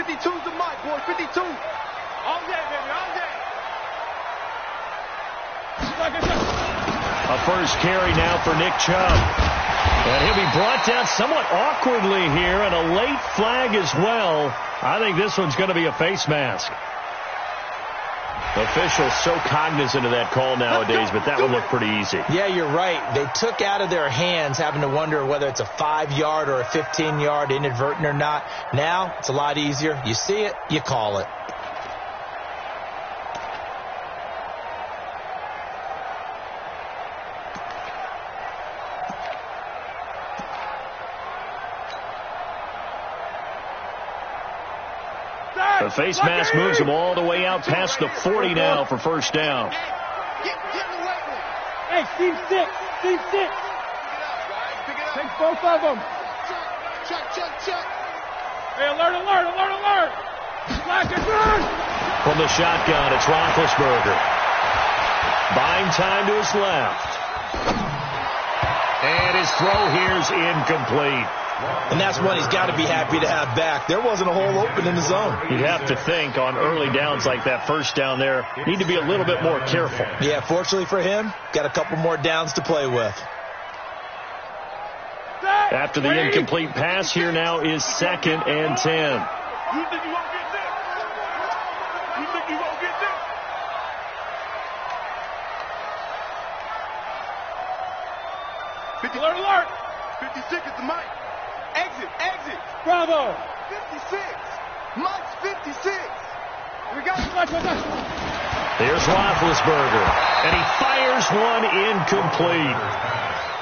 52's the mic, boy. 52. All day, baby. All day. A first carry now for Nick Chubb. And he'll be brought down somewhat awkwardly here, and a late flag as well. I think this one's going to be a face mask. Officials so cognizant of that call nowadays, but that one looked pretty easy. Yeah, you're right. They took out of their hands having to wonder whether it's a 5-yard or a 15-yard, inadvertent or not. Now, it's a lot easier. You see it, you call it. The face mask moves him all the way out past the 40 now for first down. Hey, Steve 6. Steve 6. Take both of them. Check. Hey, alert. Slack and run. From the shotgun, it's Roethlisberger. Buying time to his left. And his throw here's incomplete. And that's one he's got to be happy to have back. There wasn't a hole open in the zone. You'd have to think on early downs like that first down there, need to be a little bit more careful. Yeah, fortunately for him, got a couple more downs to play with. After the incomplete pass, here now is 2nd and 10. You think you won't get there? You think you won't get there? Alert. 56 is the mic. Exit. Bravo. 56. Mike's 56. We got There's Roethlisberger, and he fires one incomplete.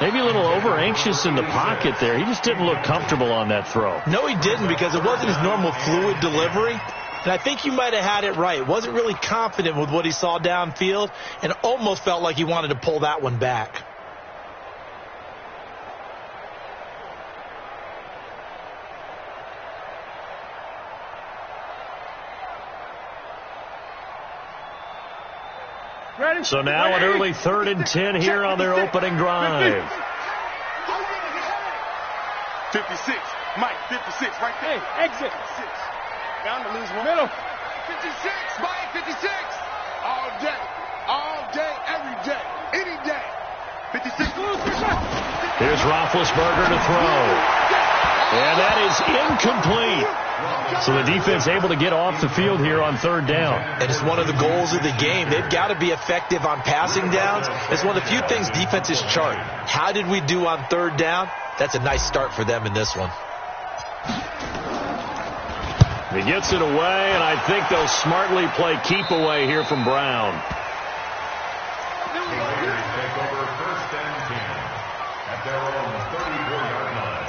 Maybe a little over-anxious in the pocket there. He just didn't look comfortable on that throw. No, he didn't, because it wasn't his normal fluid delivery. And I think you might have had it right. Wasn't really confident with what he saw downfield, and almost felt like he wanted to pull that one back. Ready? So now an early 3rd and 10 here on their opening drive. 56. Mike, 56 right there. Hey, exit. 56. Bound to lose one. Middle. 56. Mike, 56. All day, every day, any day. 56. Here's Roethlisberger to throw. And that is incomplete. So the defense able to get off the field here on 3rd down. And it's one of the goals of the game. They've got to be effective on passing downs. It's one of the few things defenses chart. How did we do on 3rd down? That's a nice start for them in this one. He gets it away, and I think they'll smartly play keep away here from Brown. Take over 1st and 10 at their own 34-yard line.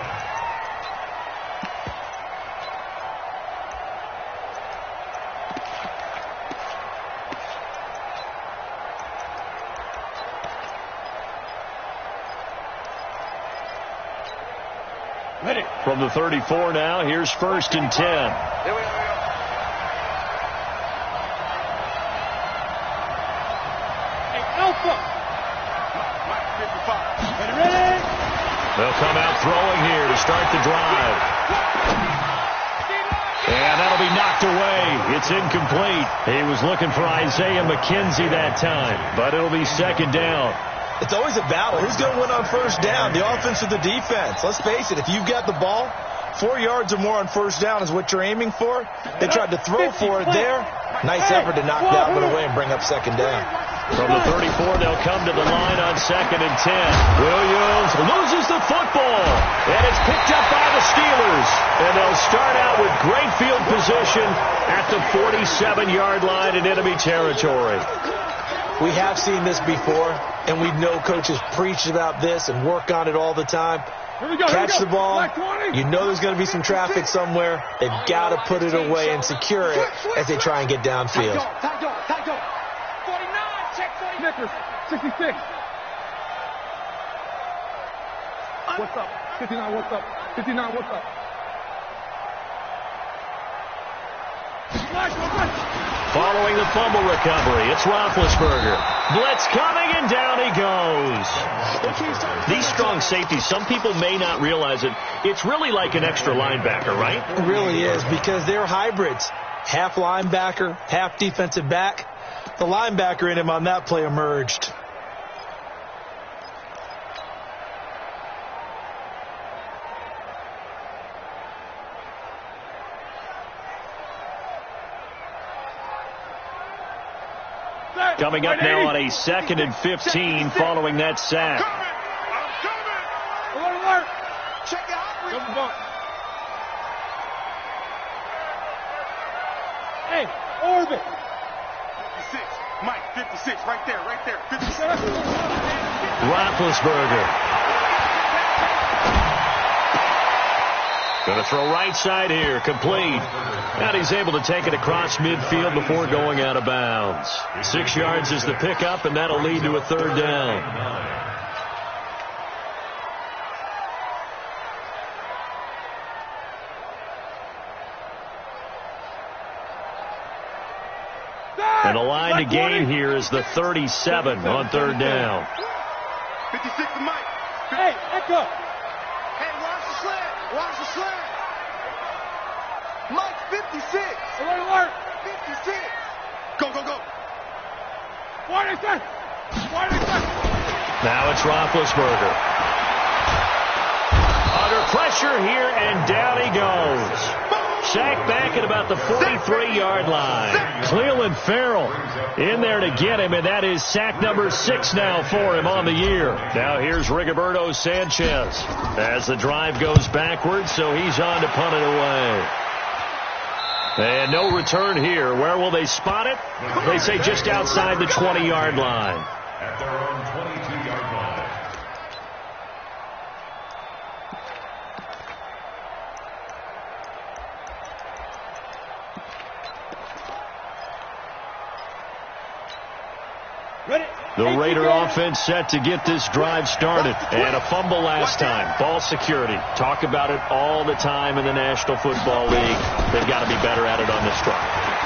Ready. From the 34 now, here's 1st and 10. Here we go. Hey, Alpha. Mike, 55. Ready. They'll come out throwing here to start the drive. And that'll be knocked away. It's incomplete. He was looking for Isaiah McKenzie that time, but it'll be 2nd down. It's always a battle. Who's going to win on 1st down, the offense or the defense? Let's face it, if you've got the ball, 4 yards or more on 1st down is what you're aiming for. They tried to throw for it there. Nice effort to knock that one away and bring up 2nd down. From the 34, they'll come to the line on 2nd and 10. Williams loses the football, and it's picked up by the Steelers. And they'll start out with great field position at the 47-yard line in enemy territory. We have seen this before, and we know coaches preach about this and work on it all the time. Catch the ball. You know there's going to be some traffic somewhere. They've got to put it away and secure it as they try and get downfield. Tight dog. 49, check 49. Snickers. 66. What's up? 59, what's up? 59, what's up? Following the fumble recovery, it's Roethlisberger. Blitz coming, and down he goes. These strong safeties, some people may not realize it. It's really like an extra linebacker, right? It really is, because they're hybrids. Half linebacker, half defensive back. The linebacker in him on that play emerged. Coming up now on a 2nd and 15 following that sack. Alert! Check it out. Hey, orbit. 56. Mike, 56. Right there. 56. Roethlisberger. Going to throw right side here, complete. And he's able to take it across midfield before going out of bounds. 6 yards is the pickup, and that'll lead to a 3rd down. And the line to gain here is the 37 on 3rd down. 56 to Mike. Hey, Echo. Hey, watch the slant. Watch the slant. Mike, 56. Alert. 56. Go. 40 seconds. Now it's Roethlisberger. Under pressure here, and down he goes. Sacked back at about the 43-yard line. Clelin Ferrell in there to get him, and that is sack number 6 now for him on the year. Now here's Rigoberto Sanchez as the drive goes backwards, so he's on to punt it away. And no return here. Where will they spot it? They say just outside the 20-yard line. At their own 22-yard line. The Raider offense set to get this drive started. And a fumble last time. Ball security. Talk about it all the time in the National Football League. They've got to be better at it on this drive.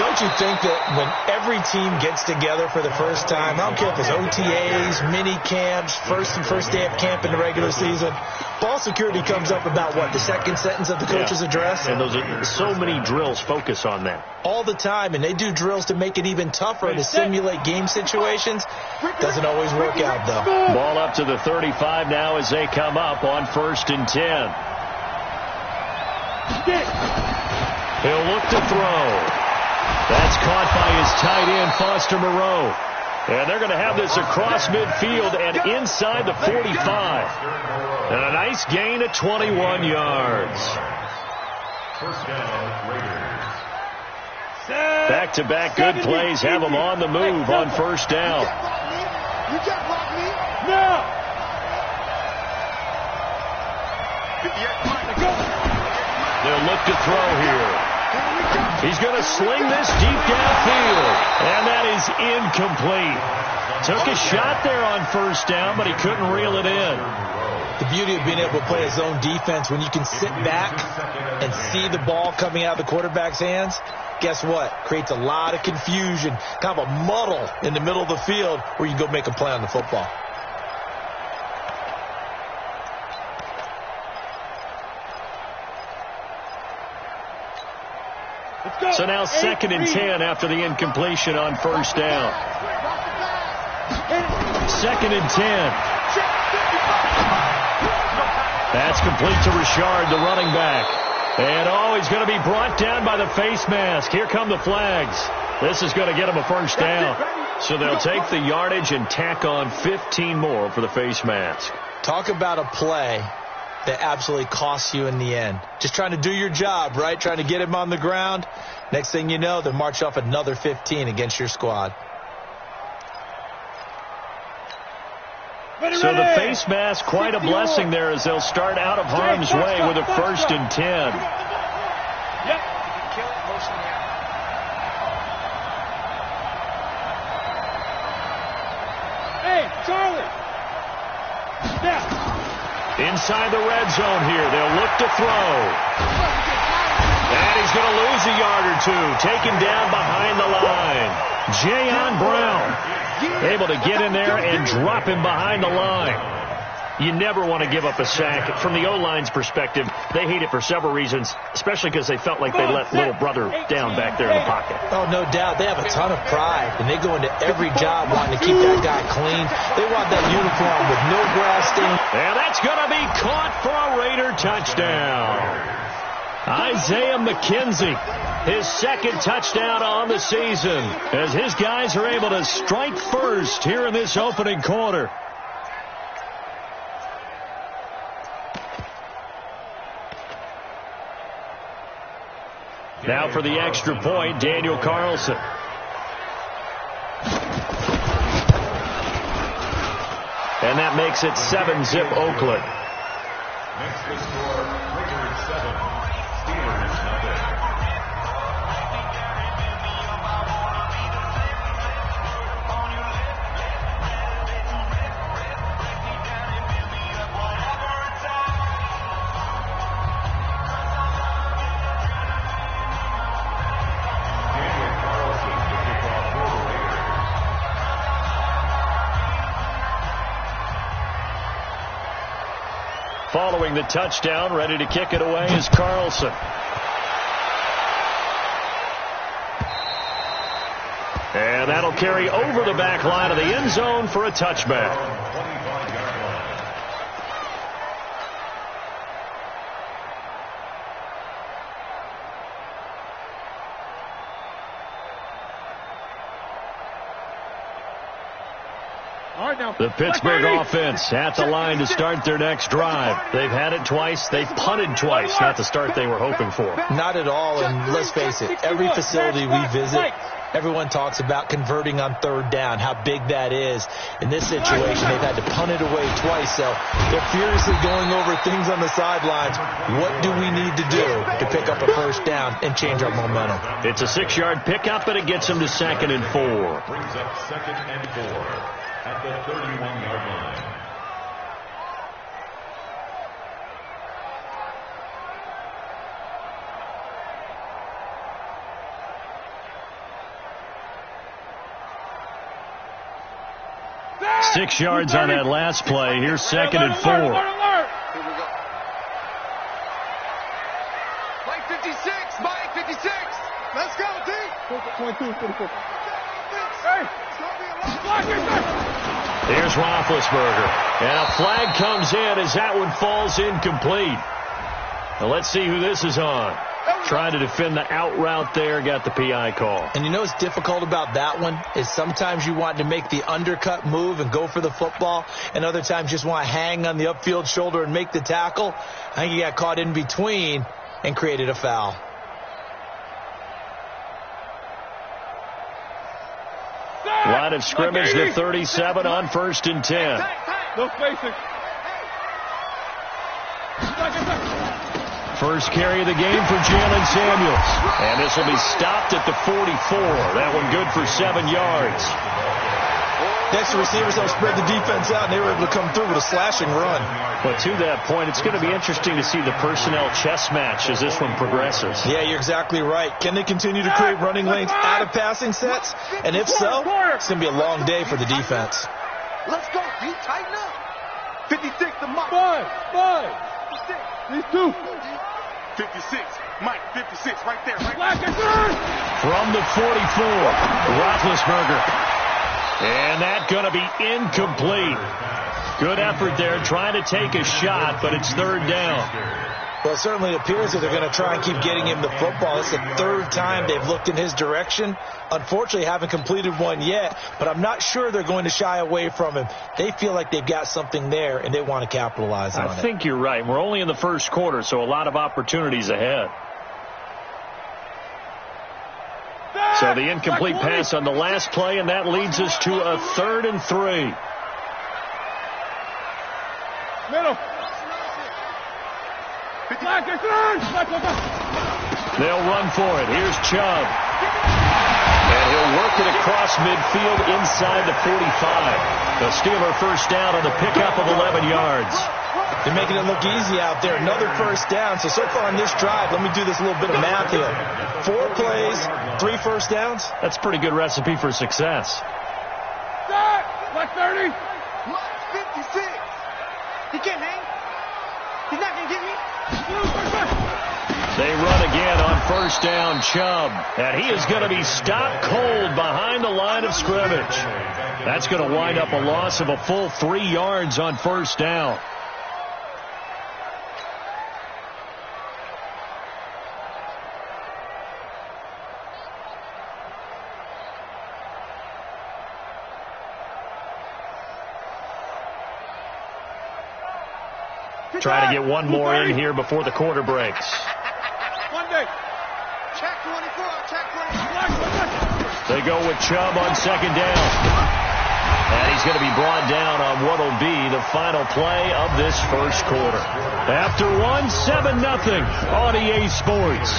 Don't you think that when every team gets together for the first time, I don't care if it's OTAs, mini camps, first day of camp in the regular season, ball security comes up about what, the second sentence of the coach's address? And those are so many drills focus on that. All the time, and they do drills to make it even tougher to simulate game situations. Doesn't always work out, though. Ball up to the 35 now as they come up on 1st and 10. He'll look to throw. That's caught by his tight end, Foster Moreau. And they're going to have this across midfield and inside the 45. And a nice gain of 21 yards. First down, Raiders. Back-to-back good plays have them on the move on 1st down. You can't block me. No. They'll look to throw here. He's going to sling this deep downfield. And that is incomplete. Took a shot there on 1st down, but he couldn't reel it in. The beauty of being able to play a zone defense, when you can sit back and see the ball coming out of the quarterback's hands, guess what? Creates a lot of confusion, kind of a muddle in the middle of the field where you can go make a play on the football. So now 2nd and 10 after the incompletion on 1st down. 2nd and 10. That's complete to Richard, the running back. And he's going to be brought down by the face mask. Here come the flags. This is going to get him a 1st down. So they'll take the yardage and tack on 15 more for the face mask. Talk about a play that absolutely costs you in the end. Just trying to do your job, right? Trying to get him on the ground. Next thing you know, they'll march off another 15 against your squad. So the face mask, quite a blessing there as they'll start out of harm's way with a 1st and 10. Hey, Charlie. Inside the red zone here. They'll look to throw. And he's going to lose a yard or two. Taken down behind the line. Jayon Brown able to get in there and drop him behind the line. You never want to give up a sack. From the O-line's perspective, they hate it for several reasons, especially because they felt like they let little brother down back there in the pocket. Oh, no doubt. They have a ton of pride, and they go into every job wanting to keep that guy clean. They want that uniform with no grass stain. And that's going to be caught for a Raider touchdown. Isaiah McKenzie, his second touchdown on the season, as his guys are able to strike first here in this opening quarter. Now for the extra point, Daniel Carlson. And that makes it 7-zip Oakland. Makes the score Raiders 7, Steelers nothing. Following the touchdown, ready to kick it away is Carlson. And that'll carry over the back line of the end zone for a touchback. The Pittsburgh offense at the line to start their next drive. They've had it twice. They've punted twice. Not the start they were hoping for. Not at all, and let's face it, every facility we visit, everyone talks about converting on third down, how big that is. In this situation, they've had to punt it away twice, so they're furiously going over things on the sidelines. What do we need to do to pick up a first down and change our momentum? It's a 6-yard pickup, and it gets them to 2nd and 4. Brings up 2nd and 4 at the 31-yard line. Six yards on that last play. Here's 2nd and 4. Here we go. Mike 56. Mike 56. Let's go, D. 22, 44. Hey. Here's Roethlisberger. And a flag comes in as that one falls incomplete. Now let's see who this is on. Trying to defend the out route there, got the PI call. And you know what's difficult about that one is sometimes you want to make the undercut move and go for the football, and other times you just want to hang on the upfield shoulder and make the tackle. I think he got caught in between and created a foul. Line of scrimmage to 37 on 1st and 10. No spacing. First carry of the game for Jalen Samuels. And this will be stopped at the 44. That one good for 7 yards. Next, the receivers helped spread the defense out, and they were able to come through with a slashing run. But to that point, it's going to be interesting to see the personnel chess match as this one progresses. Yeah, you're exactly right. Can they continue to create running lanes out of passing sets? And if so, it's going to be a long day for the defense. Let's go, D. Tighten up. 56 to Mike. 5. These two. 56. Mike, 56 right there. From the 44, Roethlisberger. And that's going to be incomplete. Good effort there trying to take a shot, but it's 3rd down. Well, it certainly appears that they're going to try and keep getting him the football. It's the 3rd time they've looked in his direction. Unfortunately, haven't completed one yet, but I'm not sure they're going to shy away from him. They feel like they've got something there, and they want to capitalize on it. I think you're right. We're only in the first quarter, so a lot of opportunities ahead. So the incomplete pass on the last play, and that leads us to a 3rd and 3. Middle. They'll run for it. Here's Chubb. And he'll work it across midfield inside the 45. The Steeler first down on the pickup of 11 yards. They're making it look easy out there. Another first down. So far on this drive, let me do this little bit of math here. 4 plays, 3 first downs. That's a pretty good recipe for success. Black 30. Black 56. He can't hang. He's not going to get me. They run again on first down, Chubb. And he is going to be stopped cold behind the line of scrimmage. That's going to wind up a loss of a full 3 yards on first down. Trying to get one more in here before the quarter breaks. Monday. Check 24. Check 24. They go with Chubb on second down. And he's going to be brought down on what will be the final play of this first quarter. After one, 7-0 on EA Sports.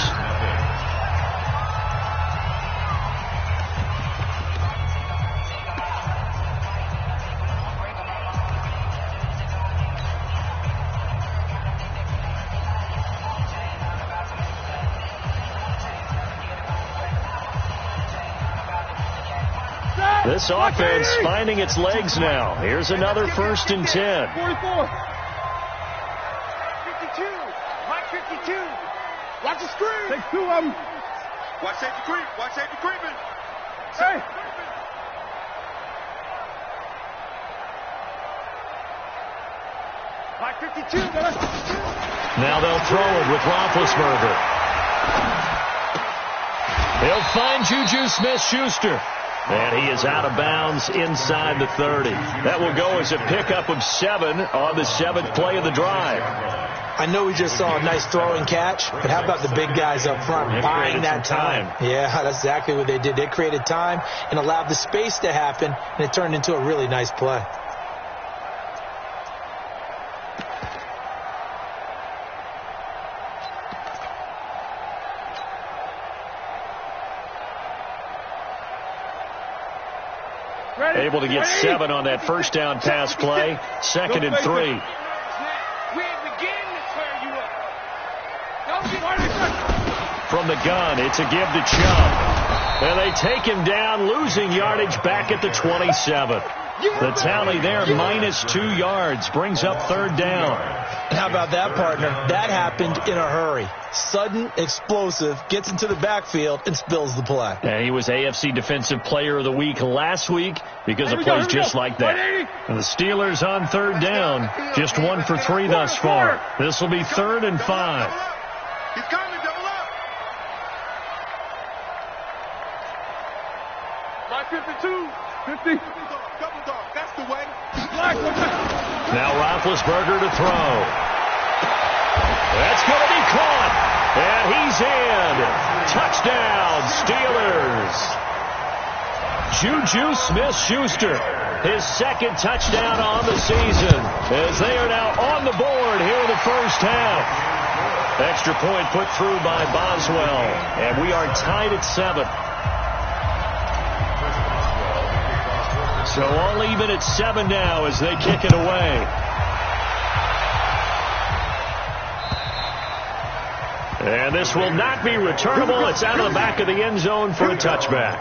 This offense finding its legs now. Here's another 1st and 10. 44. 52. Mike 52. Watch the screen. Take 2 of them. Watch safety creep. Watch safety creeping. Hey. Mike 52. Now they'll throw it with Roethlisberger. They'll find Juju Smith-Schuster. And he is out of bounds inside the 30. That will go as a pickup of 7 on the 7th play of the drive. I know we just saw a nice throwing catch, but how about the big guys up front buying that time? Yeah, that's exactly what they did. They created time and allowed the space to happen, and it turned into a really nice play. Able to get 7 on that first down pass play. 2nd and 3. We ain't beginning to tear you up. From the gun, it's a give to Chubb. And they take him down, losing yardage back at the 27. The tally there, -2 yards, brings up 3rd down. And how about that, partner? That happened in a hurry. Sudden, explosive, gets into the backfield, and spills the play. And he was AFC Defensive Player of the Week last week because of plays just like that. And the Steelers on 3rd down, just 1 for 3 thus far. This will be 3rd and 5. He's coming, double up. Black 52. 50. Double dog. That's the way. Black. Now Roethlisberger to throw. That's going to be caught. And he's in. Touchdown, Steelers. Juju Smith-Schuster, his 2nd touchdown on the season, as they are now on the board here in the first half. Extra point put through by Boswell, and we are tied at 7. So all even at 7 now as they kick it away. And this will not be returnable. It's out of the back of the end zone for a touchback.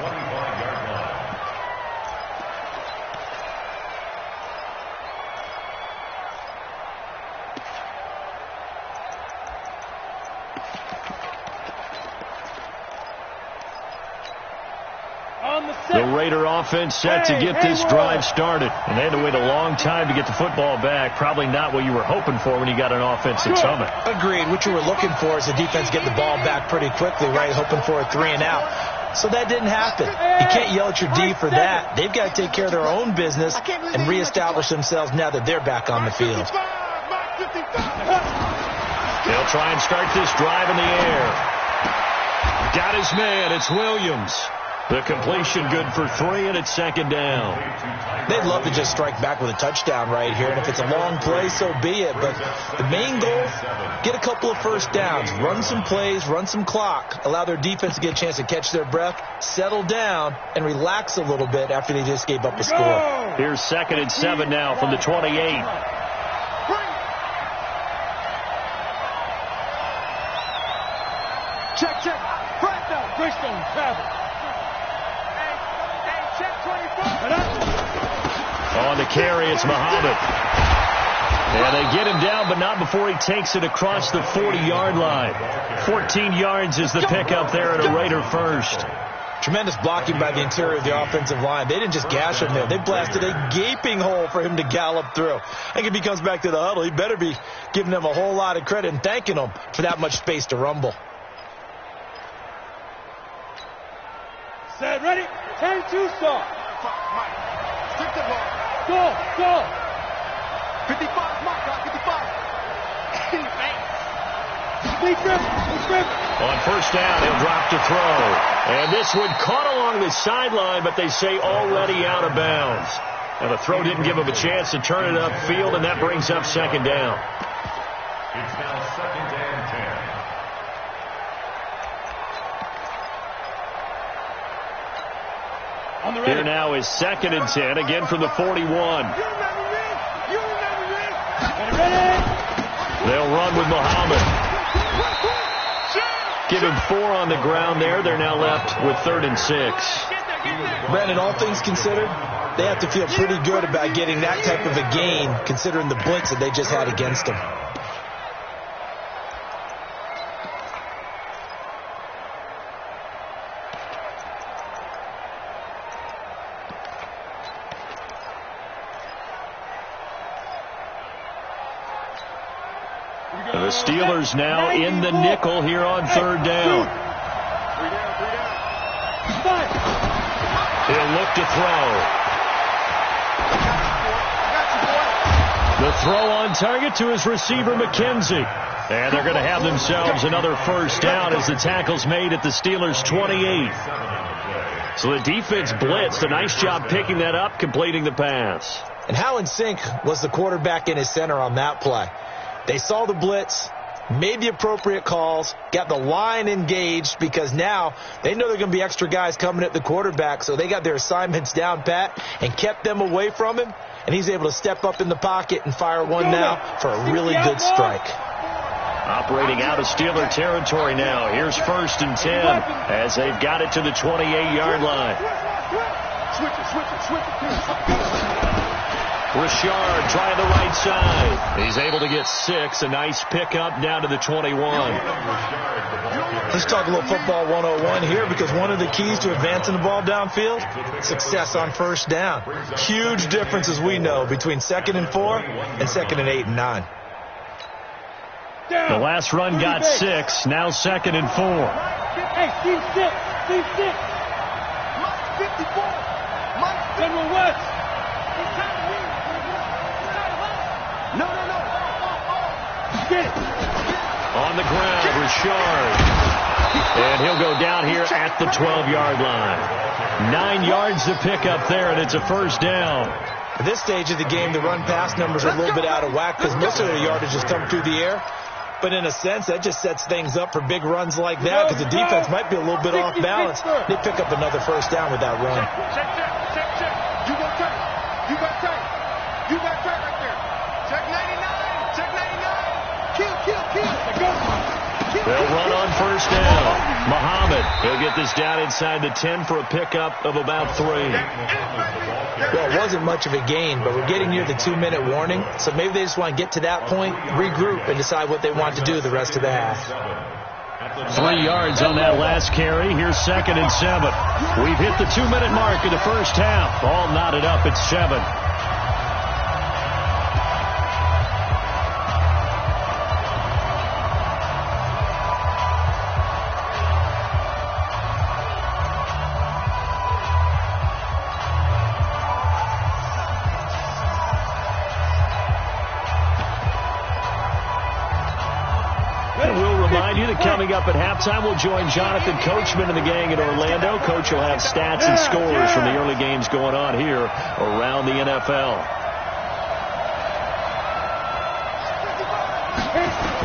The Raider offense set to get this drive started. And they had to wait a long time to get the football back. Probably not what you were hoping for when you got an offense at Summit. Agreed. What you were looking for is the defense get the ball back pretty quickly, right? Hoping for a 3 and out. So that didn't happen. You can't yell at your D for that. They've got to take care of their own business and reestablish themselves now that they're back on the field. They'll try and start this drive in the air. Got his man. It's Williams. The completion good for 3, and it's 2nd down. They'd love to just strike back with a touchdown right here, and if it's a long play, so be it. But the main goal, get a couple of first downs, run some plays, run some clock, allow their defense to get a chance to catch their breath, settle down, and relax a little bit after they just gave up a score. Here's 2nd and 7 now from the 28. Check, check. Brandon. Greystone, travel. Hey, check 24. On the carry, it's Muhammad. And they get him down, but not before he takes it across the 40-yard line. 14 yards is the pickup there at a Raider first. Tremendous blocking by the interior of the offensive line. They didn't just gash him there. They blasted a gaping hole for him to gallop through. I think if he comes back to the huddle, he better be giving them a whole lot of credit and thanking them for that much space to rumble. Set, ready? Turn to start. Mike, stick the ball. Go. 55, Mike, 55. On first down, he'll drop to throw. And this one caught along the sideline, but they say already out of bounds. And the throw didn't give him a chance to turn it upfield, and that brings up second down. It's now second and 10. Here now is second and 10, again from the 41. You remember this? Ready? They'll run with Muhammad. Give him 4 on the ground there. They're now left with 3rd and 6. Brandon, all things considered, they have to feel pretty good about getting that type of a gain, considering the blitz that they just had against them. The Steelers now in the nickel here on 3rd down. He'll look to throw. The throw on target to his receiver, McKenzie. And they're going to have themselves another first down as the tackle's made at the Steelers' 28. So the defense blitzed. A nice job picking that up, completing the pass. And how in sync was the quarterback in his center on that play? They saw the blitz, made the appropriate calls, got the line engaged because now they know there are going to be extra guys coming at the quarterback, so they got their assignments down pat and kept them away from him, and he's able to step up in the pocket and fire one now for a really good strike. Operating out of Steeler territory now. Here's 1st and 10 as they've got it to the 28-yard line. Switch it. Richard trying the right side. He's able to get 6. A nice pickup down to the 21. Let's talk a little football 101 here, because one of the keys to advancing the ball downfield, success on first down. Huge difference, as we know, between 2nd and 4 and 2nd and 8 and 9. The last run got 6. Now 2nd and 4. Hey, Steve 6. 54. General West. No. Get it. On the ground, Richard. And he'll go down here at the 12-yard line. 9 yards to pick up there, and it's a first down. At this stage of the game, the run-pass numbers are a little bit out of whack because most of their yardage has come through the air. But in a sense, that just sets things up for big runs like that because the defense might be a little bit off balance. They pick up another first down with that run. Check. You got tight right there. Check 99. Kill. They'll run on first down. Muhammad, he'll get this down inside the 10 for a pickup of about 3. Well, it wasn't much of a gain, but we're getting near the 2-minute warning, so maybe they just want to get to that point, regroup, and decide what they want to do the rest of the half. 3 yards on that last carry. Here's 2nd and 7. We've hit the 2-minute mark of the first half. All knotted up at 7. Coming up at halftime, we'll join Jonathan Coachman and the gang in Orlando. Coach will have stats and scores from the early games going on here around the NFL.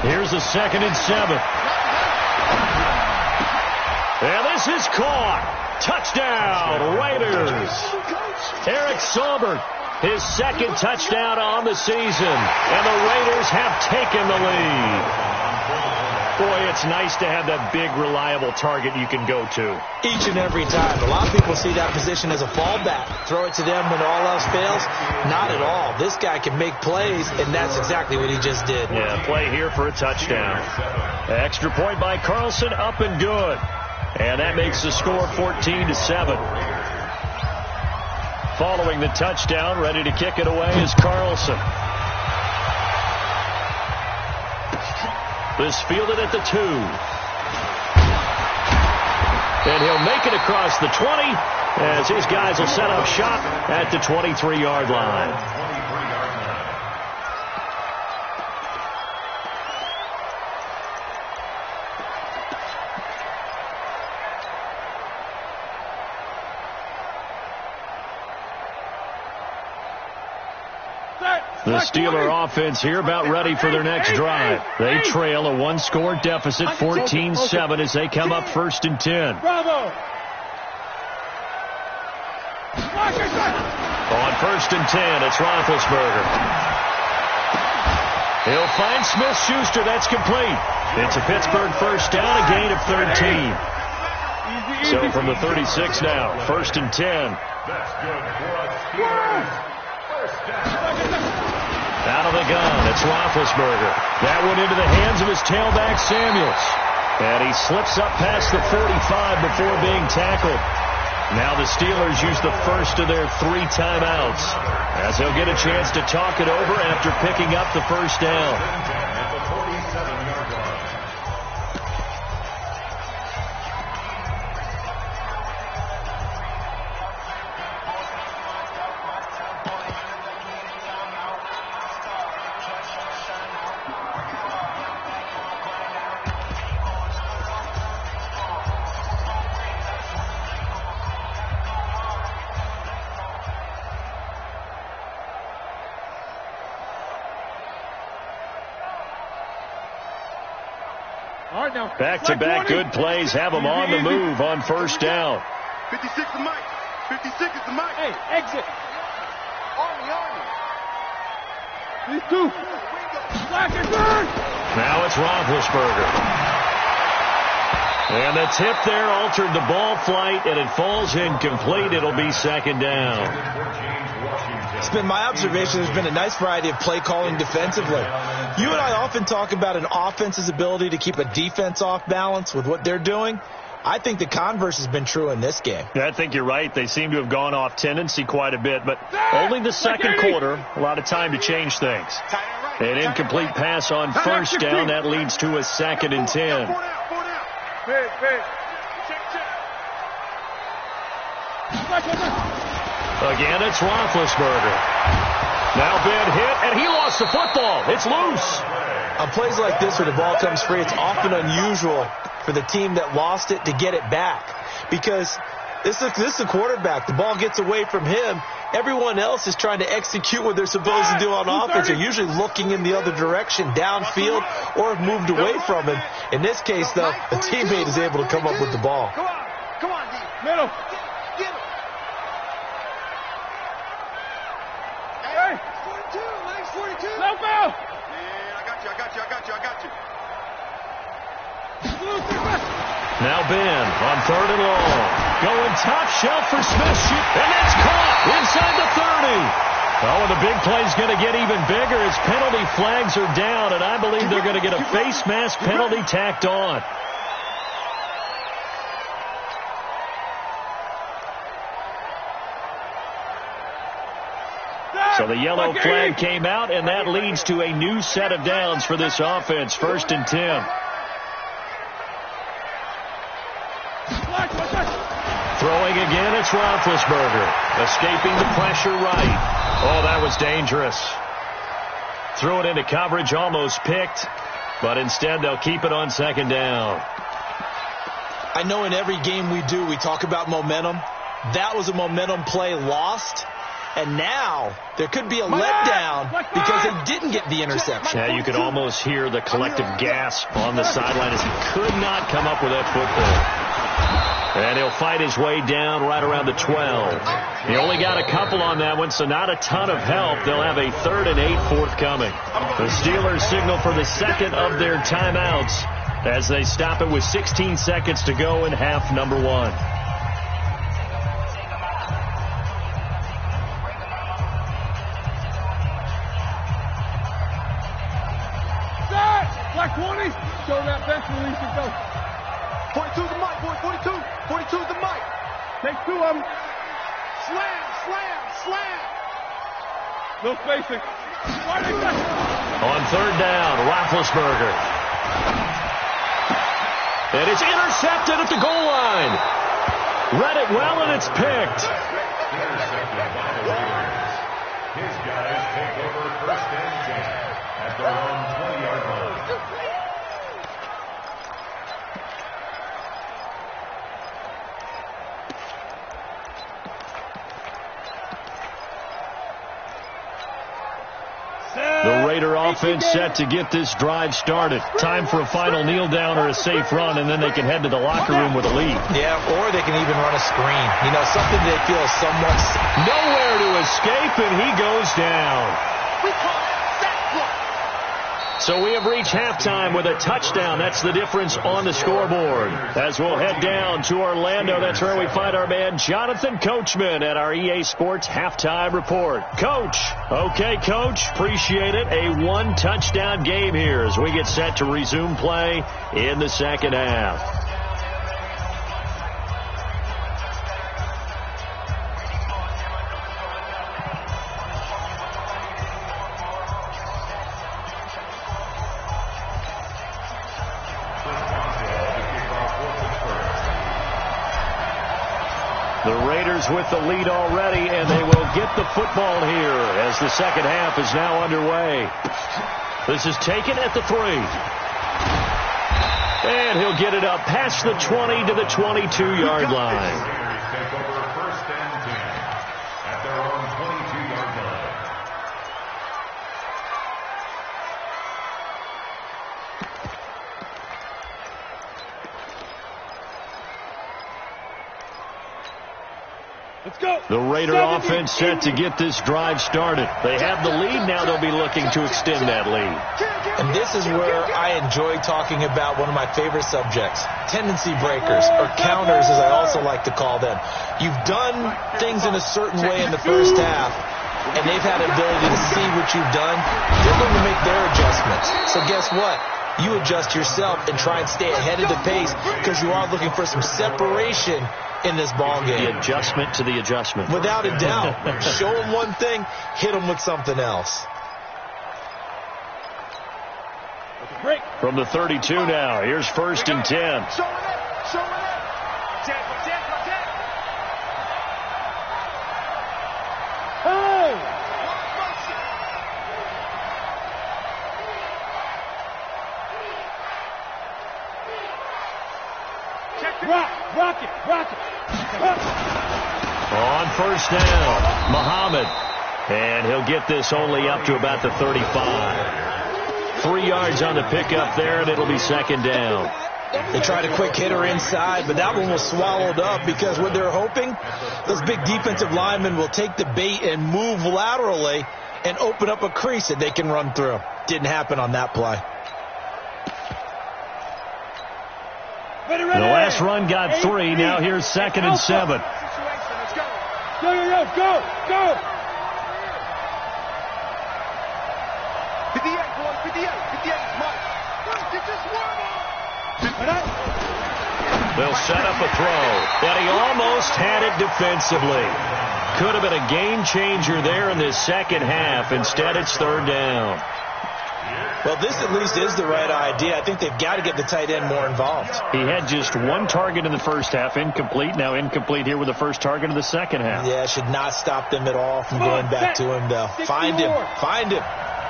Here's the 2nd and 7. And this is caught. Touchdown, Raiders. Eric Saubert, his 2nd touchdown on the season. And the Raiders have taken the lead. Boy, it's nice to have that big, reliable target you can go to. Each and every time. A lot of people see that position as a fallback. Throw it to them when all else fails. Not at all. This guy can make plays, and that's exactly what he just did. Yeah, play here for a touchdown. Extra point by Carlson, up and good. And that makes the score 14-7. Following the touchdown, ready to kick it away is Carlson. This fielded at the 2. And he'll make it across the 20 as his guys will set up shop at the 23-yard line. The Steeler offense here about ready for their next drive. They trail a one-score deficit, 14-7, as they come up 1st and 10. Bravo! On 1st and 10, it's Roethlisberger. He'll find Smith-Schuster. That's complete. It's a Pittsburgh first down, a gain of 13. So from the 36 now, 1st and 10. That's good for a Steelers first down. Out of the gun, it's Roethlisberger. That went into the hands of his tailback, Samuels. And he slips up past the 45 before being tackled. Now the Steelers use the first of their 3 timeouts, as they'll get a chance to talk it over after picking up the first down. At the 47-yard line. Back-to-back good plays have them on the move on first down. 56 to Mike. 56 is the Mike. Hey, exit. Army. These 2. Slack and burn. Now it's Roethlisberger. And the tip there altered the ball flight, and it falls incomplete. It'll be 2nd down. It's been my observation there's been a nice variety of play calling defensively. You and I often talk about an offense's ability to keep a defense off balance with what they're doing. I think the converse has been true in this game. Yeah, I think you're right. They seem to have gone off tendency quite a bit, but only the second quarter, a lot of time to change things. An incomplete pass on first down, that leads to a 2nd and 10. Again, it's Roethlisberger. Now Ben hit, and he lost the football. It's loose. On plays like this where the ball comes free, it's often unusual for the team that lost it to get it back. Because this is the quarterback. The ball gets away from him. Everyone else is trying to execute what they're supposed to do on offense. They're usually looking in the other direction, downfield, or have moved away from him. In this case, though, a teammate is able to come up with the ball. Come on, D. Middle. Get him. Hey, 42. Mike's 42. Left out. Man, I got you. Now Ben on 3rd and long. Going top shelf for Smith. And that's caught inside the 30. Oh, and the big play's going to get even bigger as penalty flags are down, and I believe they're going to get a face mask penalty tacked on. So the yellow flag came out, and that leads to a new set of downs for this offense. 1st and 10. Throwing again, it's Roethlisberger. Escaping the pressure right. Oh, that was dangerous. Threw it into coverage, almost picked. But instead, they'll keep it on 2nd down. I know in every game we do, we talk about momentum. That was a momentum play lost. And now there could be a letdown because they didn't get the interception. Yeah, you could almost hear the collective gasp on the sideline as he could not come up with that football. And he'll fight his way down right around the 12. He only got a couple on that one, so not a ton of help. They'll have a 3rd and 8 forthcoming. The Steelers signal for the second of their timeouts as they stop it with 16 seconds to go in half number 1. Black 20. Show that bench release and go. 42's the mic, boy. 42. 42's the mic. Take 2 of them. Slam, slam, slam. No spacing. On 3rd down, Roethlisberger. And it's intercepted at the goal line. Read it well, and it's picked. Intercepted by the Raiders. His guys take over 1st and 10 at their own 20-yard line. The Raider offense set to get this drive started. Time for a final kneel down or a safe run, and then they can head to the locker room with a lead. Yeah, or they can even run a screen. You know, something they feel somewhat... Nowhere to escape, and he goes down. We call that sack block. So we have reached halftime with a touchdown. That's the difference on the scoreboard. As we'll head down to Orlando, that's where we find our man Jonathan Coachman at our EA Sports Halftime Report. Coach. Okay, Coach. Appreciate it. A 1-touchdown game here as we get set to resume play in the second half. The Raiders with the lead already, and they will get the football here as the second half is now underway. This is taken at the 3. And he'll get it up past the 20 to the 22-yard line. Take over 1st and 10 at their own 22-yard line. Let's go. The Raider offense set to get this drive started. They have the lead. Now they'll be looking to extend that lead. And this is where I enjoy talking about one of my favorite subjects, tendency breakers, or counters as I also like to call them. You've done things in a certain way in the first half, and they've had the ability to see what you've done. They're going to make their adjustments. So guess what? You adjust yourself and try and stay ahead of the pace because you are looking for some separation in this ball game. The adjustment to the adjustment. Without a doubt. Show them one thing, hit them with something else. Break. From the 32 now, here's 1st and 10. Show it up. Show it up. Hey! Rock it. On 1st down, Muhammad. And he'll get this only up to about the 35. 3 yards on the pickup there, and it'll be 2nd down. They tried a quick hitter inside, but that one was swallowed up because what they're hoping, those big defensive linemen will take the bait and move laterally and open up a crease that they can run through. Didn't happen on that play. The last run got 3. Now here's 2nd and 7. Go. 58, boy. 58 is Mike. Get this one on. They'll set up a throw. And he almost had it defensively. Could have been a game changer there in this second half. Instead, it's 3rd down. Well, this at least is the right idea. I think they've got to get the tight end more involved. He had just 1 target in the first half, incomplete. Now incomplete here with the first target of the second half. Yeah, it should not stop them at all from going back to him, though. Find him.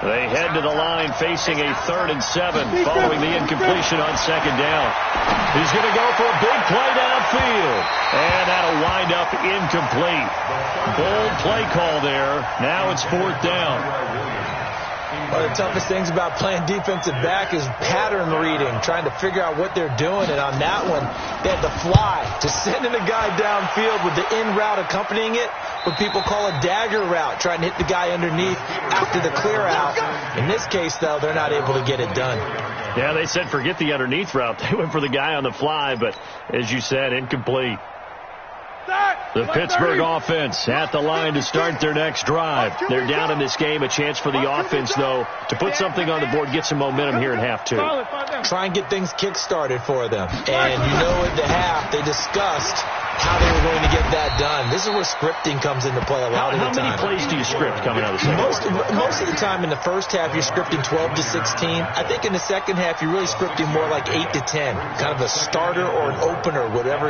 They head to the line facing a 3rd and 7 following the incompletion on 2nd down. He's going to go for a big play downfield. And that'll wind up incomplete. Bold play call there. Now it's 4th down. One of the toughest things about playing defensive back is pattern reading, trying to figure out what they're doing. And on that one, they had the fly, just sending a guy downfield with the in route accompanying it, what people call a dagger route, trying to hit the guy underneath after the clear out. In this case, though, they're not able to get it done. Yeah, they said forget the underneath route. They went for the guy on the fly, but as you said, incomplete. The Pittsburgh offense at the line to start their next drive. They're down in this game. A chance for the offense, though, to put something on the board, get some momentum here in half two. Try and get things kick-started for them. And you know at the half, they discussed how they were going to get that done. This is where scripting comes into play a lot of the time. How many plays do you script coming out of the second? Most of the time in the first half, you're scripting 12 to 16. I think in the second half, you're really scripting more like 8 to 10. Kind of a starter or an opener, whatever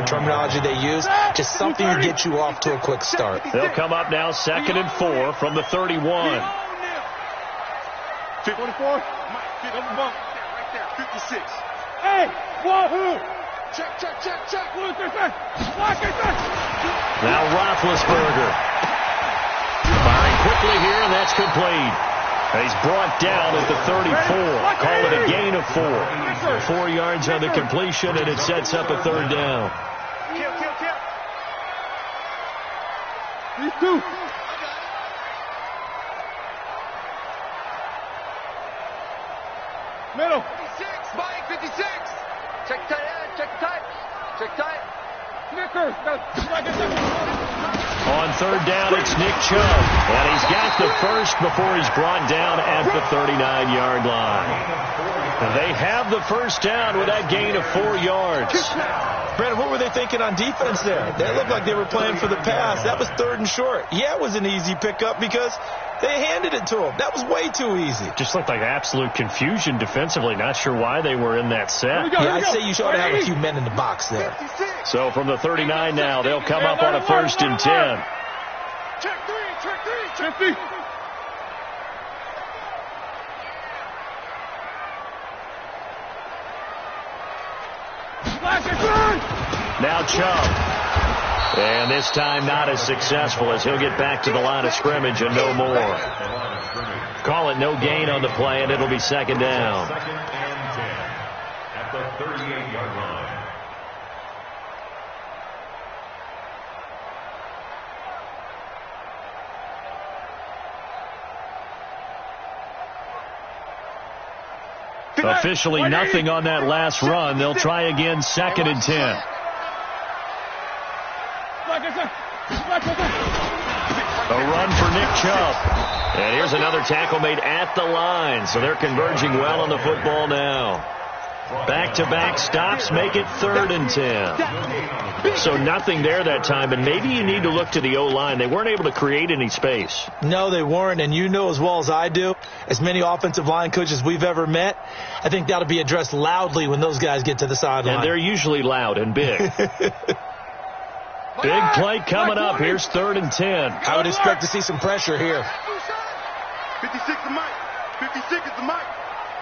terminology they use. Just something to get you off to a quick start. They'll come up now 2nd and 4 from the 31. 24. Double bump. Right there. 56. Hey, wahoo! Check. Now Roethlisberger. Firing quickly here, and that's complete. He's brought down at the 34. Call it a gain of 4. 4 yards on the completion, and it sets up a 3rd down. Kill. These two. Middle. 56. Mike, 56. Check tight. Snickers. On 3rd down, it's Nick Chubb. And he's got the first before he's brought down at the 39-yard line. And they have the first down with that gain of 4 yards. Brandon, what were they thinking on defense there? They looked like they were playing for the pass. That was 3rd and short. Yeah, it was an easy pickup because they handed it to him. That was way too easy. Just looked like absolute confusion defensively. Not sure why they were in that set. I'd say you ought to have a few men in the box there. 56. So from the 39 now, they'll come up on a 1st and 10. Check three. 50. Now Chubb. And this time not as successful as he'll get back to the line of scrimmage and no more. Call it no gain on the play, and it'll be 2nd down. 2nd and 10 at the 38-yard line. Officially nothing on that last run. They'll try again 2nd and 10. A run for Nick Chubb. And here's another tackle made at the line. So they're converging well on the football now. Back-to-back stops make it 3rd and 10. So nothing there that time, and maybe you need to look to the O-line. They weren't able to create any space. No, they weren't, and you know as well as I do, as many offensive line coaches we've ever met, I think that'll be addressed loudly when those guys get to the sideline. And they're usually loud and big. Big play coming up. Here's 3rd and 10. I would expect to see some pressure here. 56 is Mike. 56 is the Mike.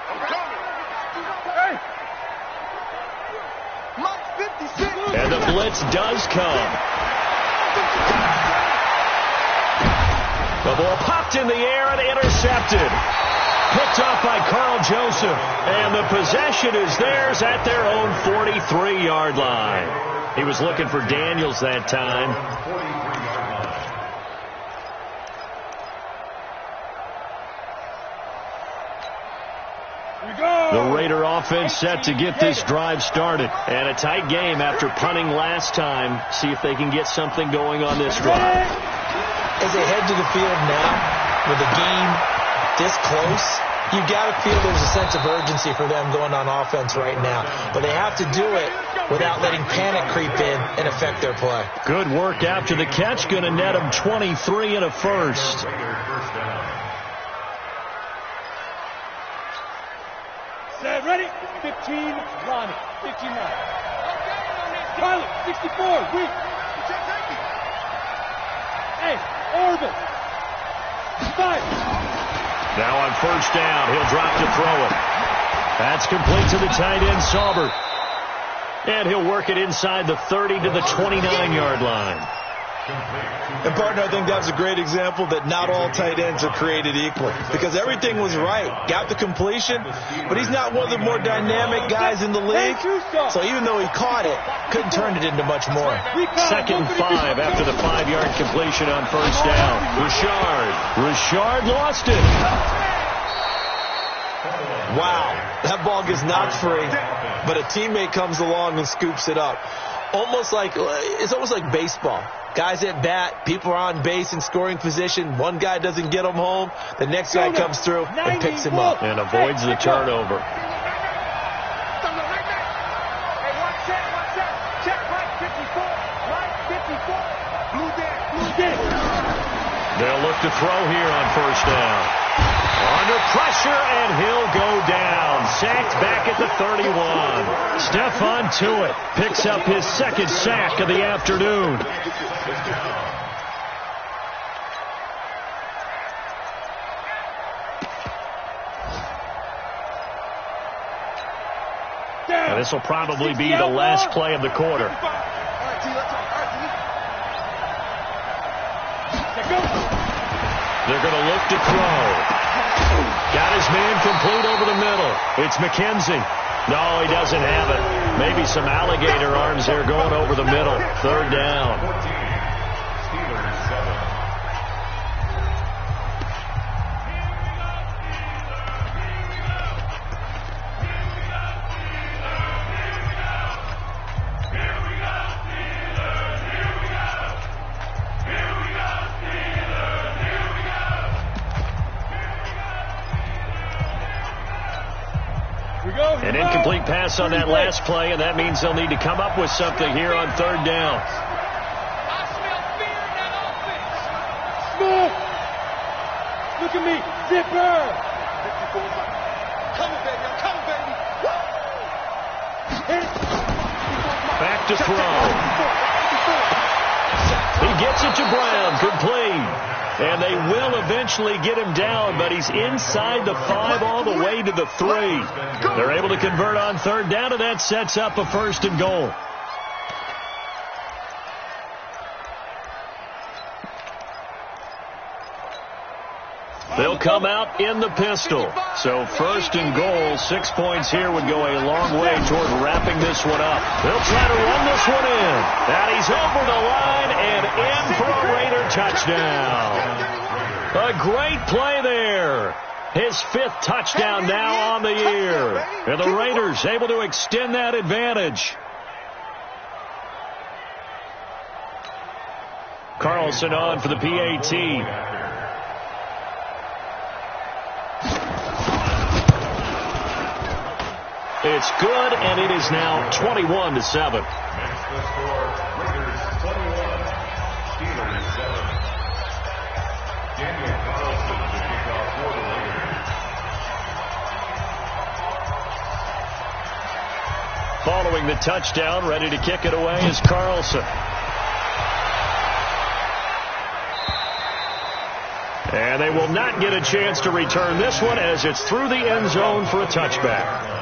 I'm coming. Hey. Mike, 56. And the blitz does come. The ball popped in the air and intercepted. Picked off by Carl Joseph. And the possession is theirs at their own 43-yard line. He was looking for Daniels that time. The Raider offense set to get this drive started. And a tight game after punting last time. See if they can get something going on this drive. As they head to the field now, with the game this close, you got to feel there's a sense of urgency for them going on offense right now. But they have to do it without letting panic creep in and affect their play. Good work after the catch. Going to net them 23 and a first. Set, ready? 15, Ronnie. 15, Ronnie. Pilot, 64, weak. Hey, Orville. 5. Now on 1st down, he'll drop to throw it. That's complete to the tight end, Sauber. And he'll work it inside the 30 to the 29-yard line. And, partner, I think that was a great example that not all tight ends are created equal, because everything was right. Got the completion, but he's not one of the more dynamic guys in the league. So even though he caught it, couldn't turn it into much more. 2nd and 5 after the 5-yard completion on first down. Richard lost it. Wow, that ball gets knocked free, but a teammate comes along and scoops it up. It's almost like baseball. Guys at bat, people are on base in scoring position. One guy doesn't get him home. The next guy comes through and picks him up. And avoids the turnover. They'll look to throw here on first down. Under pressure, and he'll go down. Sacked back at the 31. Stephon Tuitt picks up his 2nd sack of the afternoon. And this will probably be the last play of the quarter. They're going to look to throw. Got his man complete over the middle. It's McKenzie. No, he doesn't have it. Maybe some alligator arms there going over the middle. 3rd down. An incomplete pass on that last play, and that means they'll need to come up with something here on 3rd down. Smith! Look at me! Zipper! Coming, baby! I'm coming, baby! Back to throw. He gets it to Brown, complete. And they will eventually get him down, but he's inside the 5 all the way to the 3. They're able to convert on 3rd down, and that sets up a 1st and goal. They'll come out in the pistol. So 1st and goal, 6 points here would go a long way toward wrapping this one up. They'll try to run this one in. And he's over the line and in for a Raider touchdown. A great play there. His 5th touchdown now on the year. And the Raiders able to extend that advantage. Carlson on for the PAT. It's good, and it is now 21-7. Next, the score, Raiders 21, Steelers 7. Daniel Carlson to kick off for the Raiders. Following the touchdown, ready to kick it away is Carlson. And they will not get a chance to return this one as it's through the end zone for a touchback.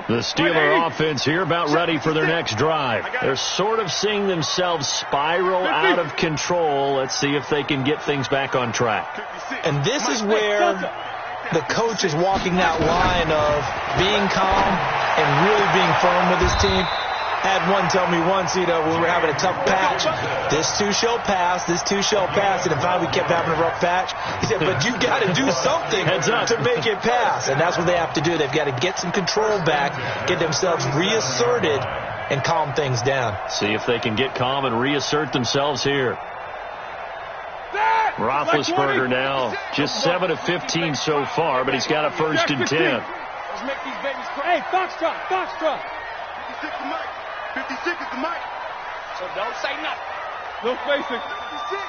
The Steeler offense here about ready for their next drive. They're sort of seeing themselves spiral out of control. Let's see if they can get things back on track. And this is where the coach is walking that line of being calm and really being firm with his team. Had one tell me once, when we were having a tough patch, this too shall pass, this too shall pass, and finally we kept having a rough patch. He said, but you got to do something to make it pass, and that's what they have to do. They've got to get some control back, get themselves reasserted, and calm things down. See if they can get calm and reassert themselves here. Roethlisberger now just 7 of 15 so far, but he's got a 1st and 10. Let's make these babies cry. Hey, Foxtrot. 56 is Mike. 56 is the Mike. So don't say nothing. No spacing. 56.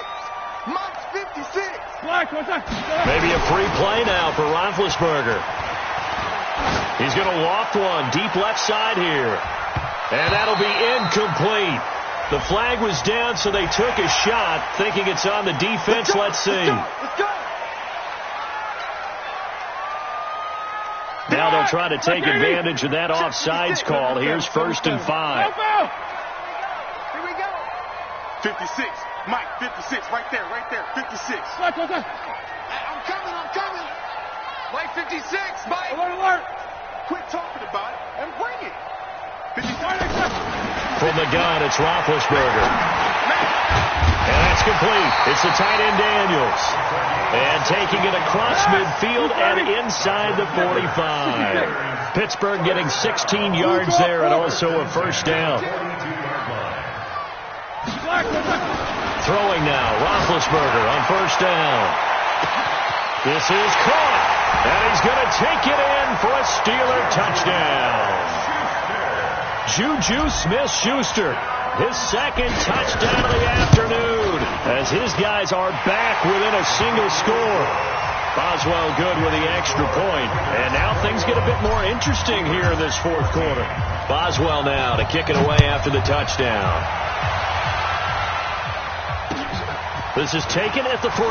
Mike's 56. Black, what's that? Maybe a free play now for Roethlisberger. He's going to loft one deep left side here. And that'll be incomplete. The flag was down, so they took a shot, thinking it's on the defense. Let's see. Let's go. Now they'll try to take advantage of that offsides call. Here's 1st and 5. Here we go. 56. Mike, 56. Right there. 56. Watch. I'm coming. Mike, 56. Mike. Alert. Quit talking about it and bring it. 56. From the gun, it's Roethlisberger. And that's complete. It's the tight end Daniels. And taking it across midfield and inside the 45. Pittsburgh getting 16 yards there and also a first down. Throwing now, Roethlisberger on first down. This is caught. And he's going to take it in for a Steeler touchdown. Juju Smith-Schuster, his second touchdown of the afternoon, as his guys are back within a single score. Boswell good with the extra point, and now things get a bit more interesting here in this fourth quarter. Boswell now to kick it away after the touchdown. This is taken at the 3.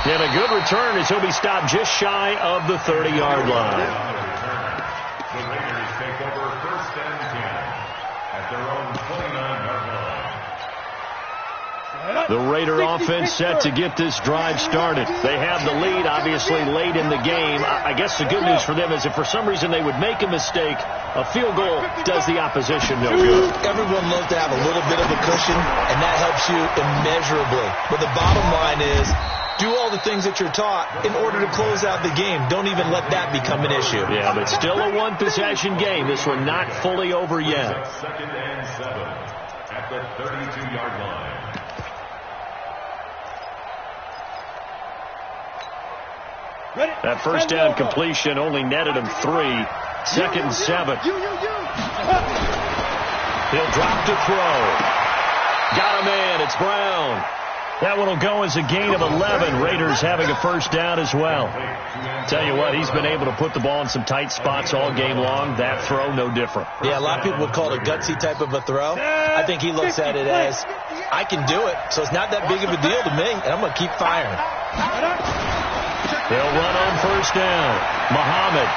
And a good return as he'll be stopped just shy of the 30-yard line. The Raiders take over 1st and 10 at their own 29-yard line. The Raider offense set to get this drive started. They have the lead, obviously, late in the game. I guess the good news for them is if for some reason they would make a mistake, a field goal does the opposition no good. Everyone loves to have a little bit of a cushion, and that helps you immeasurably. But the bottom line is, do all the things that you're taught in order to close out the game. Don't even let that become an issue. Yeah, but still a one-possession game. This one not fully over yet. 2nd and 7 at the 32-yard line. That first down completion only netted him 3. 2nd and 7. He'll drop to throw. Got a man. It's Brown. That one will go as a gain of 11. Raiders having a first down as well. Tell you what, he's been able to put the ball in some tight spots all game long. That throw, no different. Yeah, a lot of people would call it a gutsy type of a throw. I think he looks at it as, I can do it, so it's not that big of a deal to me, and I'm going to keep firing. They'll run on first down. Muhammad.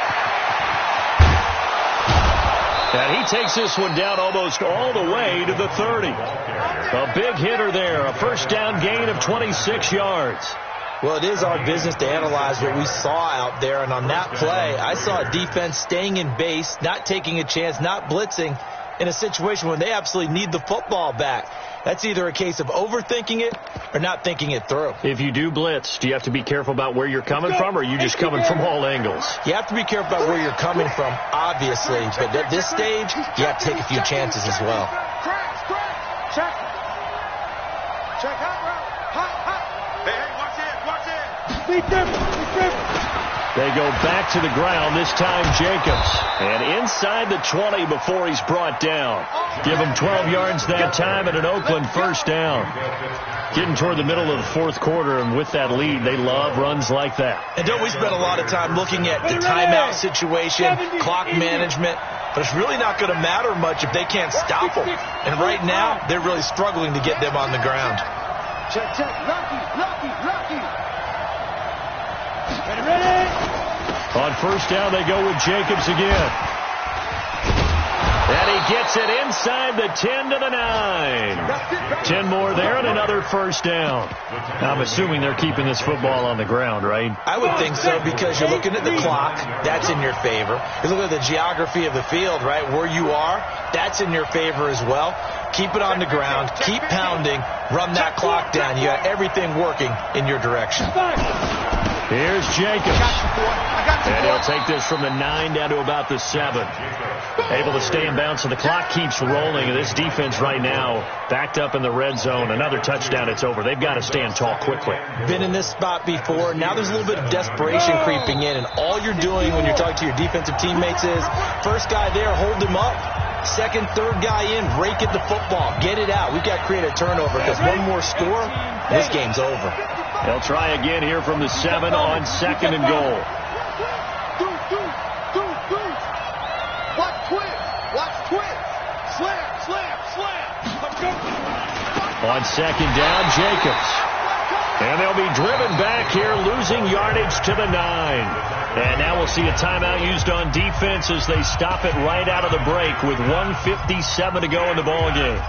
And he takes this one down almost all the way to the 30. A big hitter there. A first down gain of 26 yards. Well, it is our business to analyze what we saw out there. And on that play, I saw a defense staying in base, not taking a chance, not blitzing in a situation when they absolutely need the football back. That's either a case of overthinking it or not thinking it through. If you do blitz, do you have to be careful about where you're coming from, or are you just coming from all angles? You have to be careful about where you're coming from, obviously. But at this stage, you have to take a few chances as well. Check out, bro. Hot. Hey, watch it. Be careful. They go back to the ground, this time Jacobs. And inside the 20 before he's brought down. Give him 12 yards that time and an Oakland first down. Getting toward the middle of the fourth quarter, and with that lead, they love runs like that. And don't we spend a lot of time looking at the timeout situation, clock management, but it's really not going to matter much if they can't stop them. And right now, they're really struggling to get them on the ground. Check. Lucky. Ready. On first down, they go with Jacobs again. And he gets it inside the 10 to the 9. 10 more there and another first down. I'm assuming they're keeping this football on the ground, right? I would think so, because you're looking at the clock. That's in your favor. You're looking at the geography of the field, right? Where you are, that's in your favor as well. Keep it on the ground. Keep pounding. Run that clock down. You got everything working in your direction. Here's Jacobs. And he'll take this from the 9 down to about the 7. Able to stay in bounds, so the clock keeps rolling. And this defense right now backed up in the red zone. Another touchdown, it's over. They've got to stand tall quickly. Been in this spot before. Now there's a little bit of desperation creeping in. And all you're doing when you're talking to your defensive teammates is, first guy there, hold him up. Second, third guy in, rake at the football. Get it out. We've got to create a turnover, because one more score, this game's over. They'll try again here from the 7 on 2nd and goal. Watch twist. Slam. On second down, Jacobs. And they'll be driven back here, losing yardage to the 9. And now we'll see a timeout used on defense as they stop it right out of the break with 1:57 to go in the ballgame.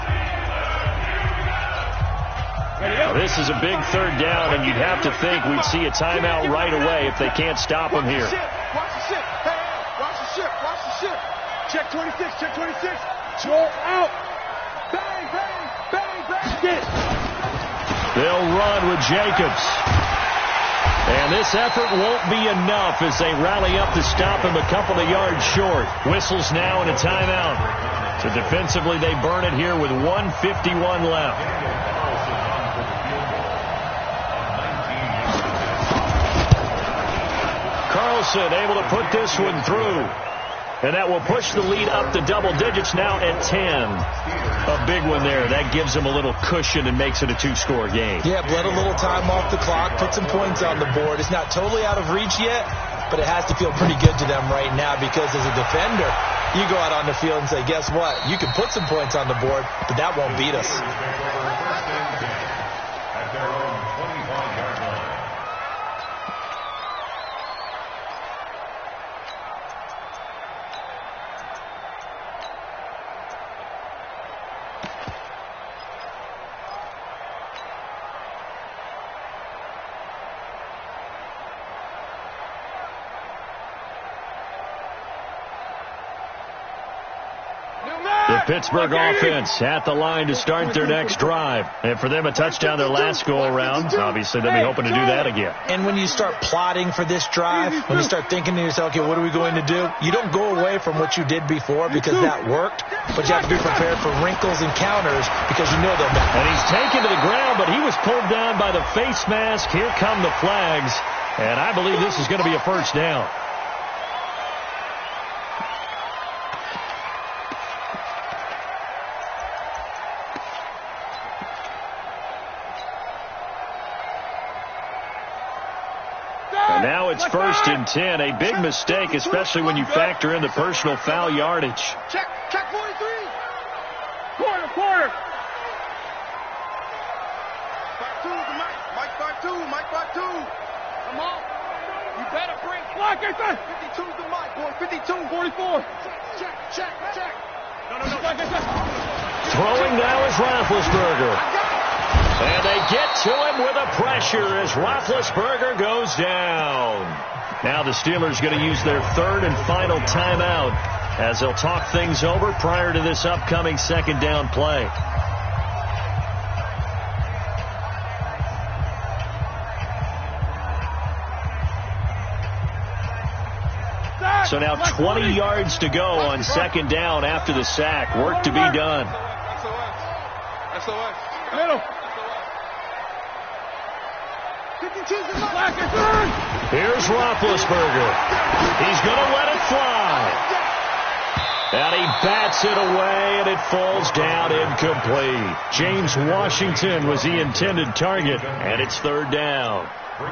This is a big third down, and you'd have to think we'd see a timeout right away if they can't stop them here. Watch the ship. Hey, watch the ship. Watch the ship. Check 26. Check 26. Roll out. Bang, bang, bang, bang. Get. They'll run with Jacobs. And this effort won't be enough as they rally up to stop him a couple of yards short. Whistles now and a timeout. So defensively, they burn it here with 1:51 left. Carlson able to put this one through. And that will push the lead up to double digits now at 10. A big one there. That gives them a little cushion and makes it a 2-score game. Yeah, bled a little time off the clock, put some points on the board. It's not totally out of reach yet, but it has to feel pretty good to them right now because as a defender, you go out on the field and say, guess what? You can put some points on the board, but that won't beat us. At their own 25-yard line. The Pittsburgh offense at the line to start their next drive. And for them, a touchdown their last go-around. Obviously, they'll be hoping to do that again. And when you start plotting for this drive, when you start thinking to yourself, okay, what are we going to do? You don't go away from what you did before because that worked, but you have to be prepared for wrinkles and counters because you know they'll make. And he's taken to the ground, but he was pulled down by the face mask. Here come the flags. And I believe this is going to be a first down. Now it's 1st and 10. A big mistake, especially when you factor in the personal foul yardage. Check 43. Quarter. Back two to Mike. Mike back two. Come on. You better bring it. Lock it. 52's the Mike, boy. 52. 44. Check. No. Throwing now is Roethlisberger. And they get to him with a pressure as Roethlisberger goes down. Now the Steelers going to use their third and final timeout as they'll talk things over prior to this upcoming second down play. So now 20 yards to go on second down after the sack. Work to be done. SOS. Middle. Here's Roethlisberger. He's going to let it fly. And he bats it away, and it falls down incomplete. James Washington was the intended target, and it's third down.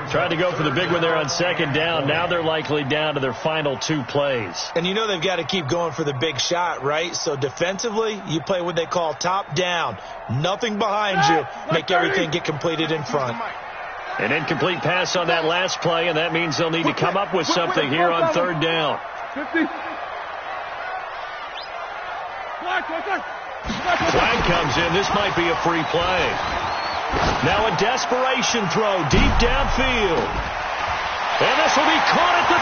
Tried to go for the big one there on second down. Now they're likely down to their final 2 plays. And you know they've got to keep going for the big shot, right? So defensively, you play what they call top down. Nothing behind you. Make everything get completed in front. An incomplete pass on that last play, and that means they'll need to come up with something here on third down. 50. Flag comes in. This might be a free play. Now a desperation throw deep downfield. And this will be caught at the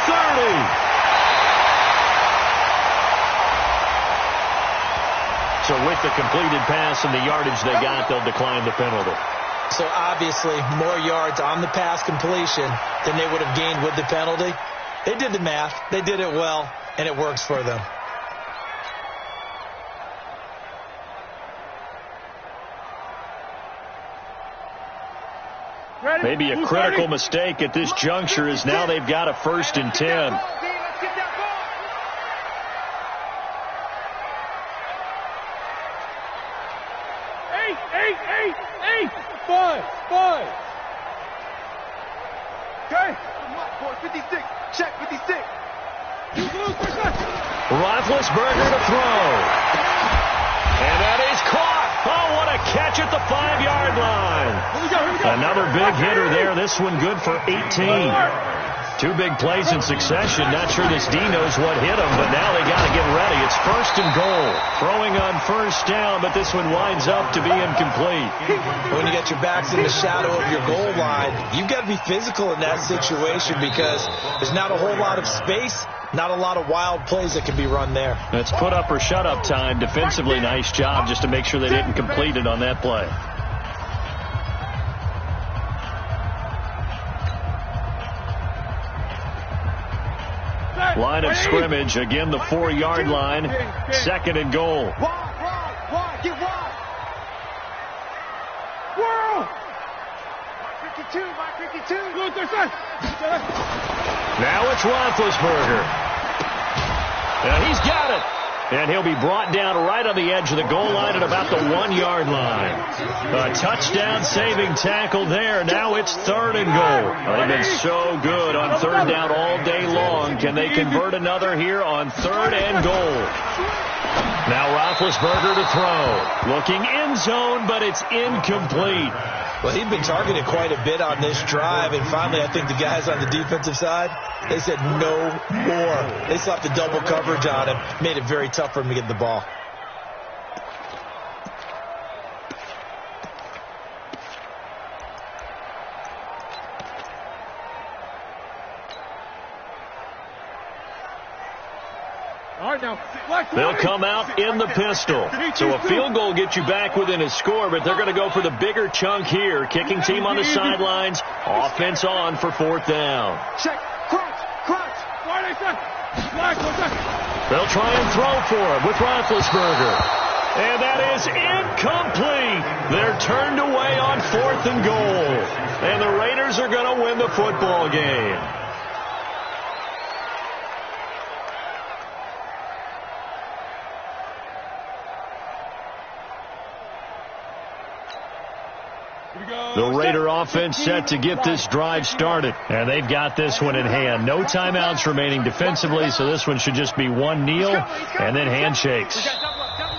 30. So with the completed pass and the yardage they got, they'll decline the penalty. So obviously more yards on the pass completion than they would have gained with the penalty. They did the math. They did it well, and it works for them. Maybe a critical mistake at this juncture is now they've got a 1st and 10. Eight. Five. Okay. 56. Check 56. Roethlisberger to throw. And that is caught. Oh, what a catch at the 5-yard line. Another big hitter there. This one good for 18. 2 big plays in succession. Not sure this D knows what hit him, but now they got to get ready. It's 1st and goal. Throwing on 1st down, but this one winds up to be incomplete. When you get your backs in the shadow of your goal line, you've got to be physical in that situation because there's not a whole lot of space, not a lot of wild plays that can be run there. It's put up or shut up time. Defensively, nice job just to make sure they didn't complete it on that play. Line of scrimmage, again the 4-yard line, 2nd and goal. Wide, get wide. Whirl. 52. Now it's Roethlisberger. And he's got it. And he'll be brought down right on the edge of the goal line at about the 1-yard line. A touchdown-saving tackle there. Now it's 3rd and goal. They've been so good on 3rd down all day long. Can they convert another here on 3rd and goal? Now Roethlisberger to throw. Looking end zone, but it's incomplete. Well, he'd been targeted quite a bit on this drive, and finally I think the guys on the defensive side, they said no more. They slapped the double coverage on him, made it very tough for him to get the ball. They'll come out in the pistol. So a field goal gets you back within a score, but they're going to go for the bigger chunk here. Kicking team on the sidelines. Offense on for 4th down. Check. Crunch. They'll try and throw for it with Roethlisberger. And that is incomplete. They're turned away on 4th and goal. And the Raiders are going to win the football game. The Raider offense set to get this drive started. And they've got this one in hand. No timeouts remaining defensively, so this one should just be one kneel and then handshakes.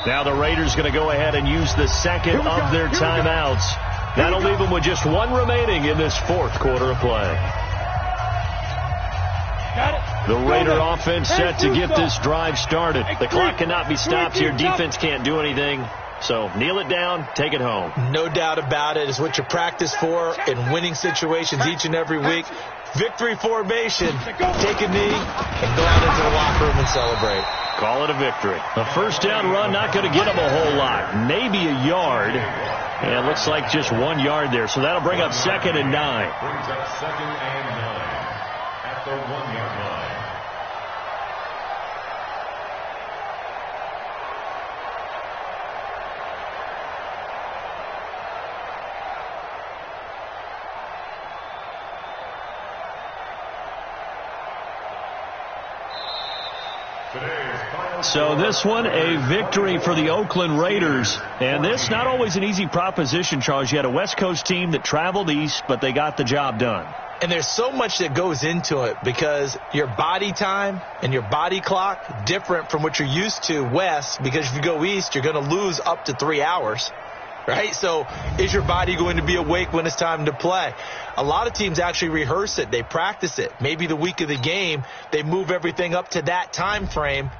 Now the Raiders going to go ahead and use the 2nd of their timeouts. That'll leave them with just 1 remaining in this 4th quarter of play. The Raider offense set to get this drive started. The clock cannot be stopped here. Defense can't do anything. So kneel it down, take it home. No doubt about it. It's what you practice for in winning situations each and every week. Victory formation. Take a knee and go out into the locker room and celebrate. Call it a victory. A 1st down run, not going to get them a whole lot. Maybe a yard. And it looks like just 1 yard there. So that'll bring up 2nd and 9. Brings up 2nd and 9 at the 1-yard line. So this one, a victory for the Oakland Raiders. And this, not always an easy proposition, Charles. You had a West Coast team that traveled east, but they got the job done. And there's so much that goes into it because your body time and your body clock different from what you're used to west, because if you go east, you're going to lose up to 3 hours. Right? So is your body going to be awake when it's time to play? A lot of teams actually rehearse it. They practice it. Maybe the week of the game, they move everything up to that time frame